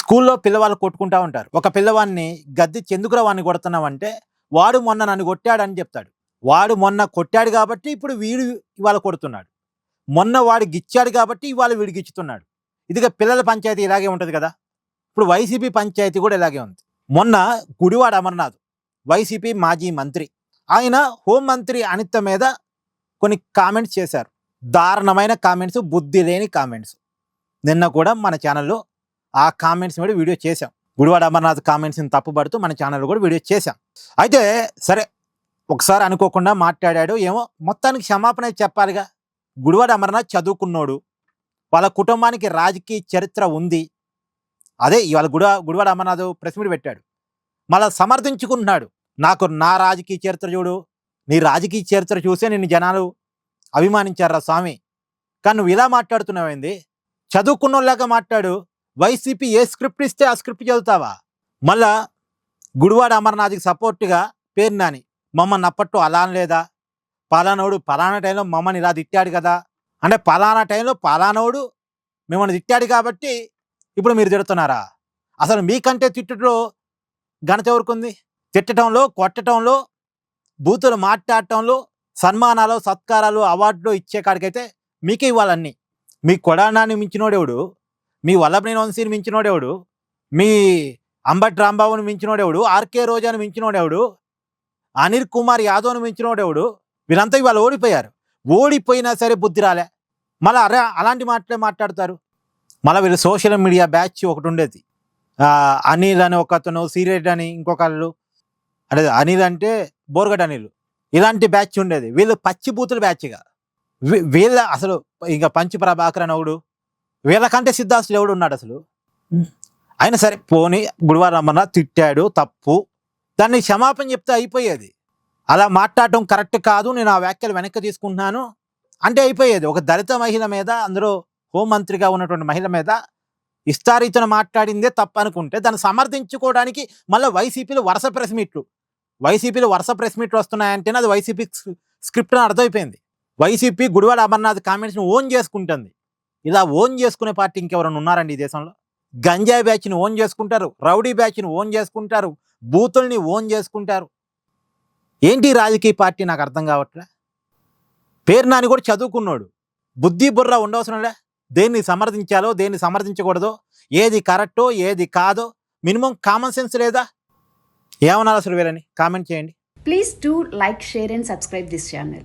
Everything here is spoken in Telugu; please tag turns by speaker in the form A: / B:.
A: స్కూల్లో పిల్లవాళ్ళు కొట్టుకుంటా ఉంటారు. ఒక పిల్లవాడిని గద్దిచ్చి ఎందుకురా వాడిని కొడుతున్నావంటే, వాడు మొన్న నన్ను కొట్టాడని చెప్తాడు. వాడు మొన్న కొట్టాడు కాబట్టి ఇప్పుడు వీడు ఇవాళ కొడుతున్నాడు. మొన్న వాడు గిచ్చాడు కాబట్టి ఇవాళ వీడు గిచ్చుతున్నాడు. ఇదిగా పిల్లల పంచాయతీ ఇలాగే ఉంటది కదా! ఇప్పుడు వైసీపీ పంచాయతీ కూడా ఇలాగే ఉంది. మొన్న గుడివాడ అమర్నాథ్ వైసీపీ మాజీ మంత్రి. ఆయన హోంమంత్రి అనిత మీద కొన్ని కామెంట్స్ చేశారు. దారుణమైన కామెంట్స్, బుద్ధి లేని కామెంట్స్. నిన్న కూడా మన ఛానల్‌లో ఆ కామెంట్స్ మీద వీడియో చేశాం. గుడివాడ అమర్నాథ్ కామెంట్స్‌ని తప్పుపడుతూ మన ఛానల్‌లో కూడా వీడియో చేశాం. అయితే సరే, ఒకసారి అనుకోకుండా మాట్లాడాడు ఏమో, మొత్తానికి క్షమాపణ చెప్పాలిగా. గుడివాడ అమర్నాథ్ చదువుకున్నోడు, వాళ్ళ కుటుంబానికి రాజకీయ చరిత్ర ఉంది. అదే ఇవాళ గుడివాడ అమర్నాథ్ ప్రెస్ మీట్ పెట్టాడు. మళ్ళా సమర్థించుకుంటున్నాడు. నాకు నా రాజకీయ చరిత్ర చూడు, నీ రాజకీయ చరిత్ర చూసే నిన్ను జనాలు అభిమానించారా స్వామి, కానీ నువ్వు ఇలా మాట్లాడుతున్నావేంది? చదువుకున్నోళ్ళగా మాట్లాడు. వైసీపీ ఏ స్క్రిప్ట్ ఇస్తే ఆ స్క్రిప్ట్ చదువుతావా? మళ్ళా గుడివాడ అమర్నాథ్కి సపోర్ట్గా పేరు నాని మమ్మల్ని అప్పట్లో అలా అనలేదా? పలానోడు పలానా టైంలో మమ్మల్ని ఇలా తిట్టాడు కదా, అంటే పలానా టైంలో పలానోడు మిమ్మల్ని తిట్టాడు కాబట్టి ఇప్పుడు మీరు తిడుతున్నారా? అసలు మీకంటే తిట్టులో ఘనత ఎవరికుంది? తిట్టడంలో, కొట్టడంలో, బూతులు మాట్లాడటంలో, సన్మానాలు, సత్కారాలు, అవార్డులు ఇచ్చే కాడికైతే మీకే ఇవ్వాలన్నీ. మీ కొడానాన్ని మించినోడెవడు? మీ వల్లభనేని వంశీని మించినోడెవడు? మీ అంబటి రాంబాబుని మించినోడెవడు? ఆర్కే రోజాను మించినోడెవడు? అనిల్ కుమార్ యాదవ్ను మించినోడెవడు? వీళ్ళంతా ఇవాళ ఓడిపోయారు. ఓడిపోయినా సరే బుద్ధి రాలే. మళ్ళీ అరే అలాంటి మాటలే మాట్లాడతారు. మళ్ళీ వీళ్ళు సోషల్ మీడియా బ్యాచ్ ఒకటి ఉండేది. అనిల్ అని ఒకతను, సీరెడ్ అని ఇంకొకళ్ళు, అంటే అనిల్ అంటే బోర్గడ్ అనిల్, ఇలాంటి బ్యాచ్ ఉండేది. వీళ్ళు పచ్చి బూతుల బ్యాచ్గా. వీళ్ళ అసలు ఇంకా పంచి ప్రభాకర్ అని ఒకడు, వీళ్ళకంటే సిద్ధాస్తులు ఎవడు ఉన్నాడు అసలు? అయినా సరే పోనీ, గుడివాడ అమర్నాథ్ తిట్టాడు, తప్పు, దాన్ని క్షమాపణ చెప్తే అయిపోయేది. అలా మాట్లాడటం కరెక్ట్ కాదు, నేను ఆ వ్యాఖ్యలు వెనక్కి తీసుకుంటున్నాను అంటే అయిపోయేది. ఒక దళిత మహిళ మీద, అందులో హోంమంత్రిగా ఉన్నటువంటి మహిళ మీద ఇష్టారీతను మాట్లాడిందే తప్పు అనుకుంటే దాన్ని సమర్థించుకోవడానికి మళ్ళీ వైసీపీలో వరుస ప్రెస్ మీట్లు వస్తున్నాయంటేనే అది వైసీపీ స్క్రిప్ట్ అని అర్థమైపోయింది. వైసీపీ గుడివాడ అమర్నాథ్ కామెంట్స్ని ఓన్ చేసుకుంటుంది. ఇలా ఓన్ చేసుకునే పార్టీ ఇంకెవరైనా ఉన్నారండి ఈ దేశంలో? గంజాయి బ్యాచ్ని ఓన్ చేసుకుంటారు, రౌడీ బ్యాచ్ని ఓన్ చేసుకుంటారు, బూతుల్ని ఓన్ చేసుకుంటారు. ఏంటి రాజకీయ పార్టీ? నాకు అర్థం కావట్లే. పేరు నాని కూడా చదువుకున్నాడు, బుద్ధి బుర్ర ఉండవసరంలే. దేన్ని సమర్థించాలో, దేన్ని సమర్థించకూడదో, ఏది కరెక్టో, ఏది కాదో మినిమం కామన్ సెన్స్ లేదా? ఏమన్నారు అసలు వీళ్ళని? కామెంట్ చేయండి.
B: Please do like, share and subscribe this channel.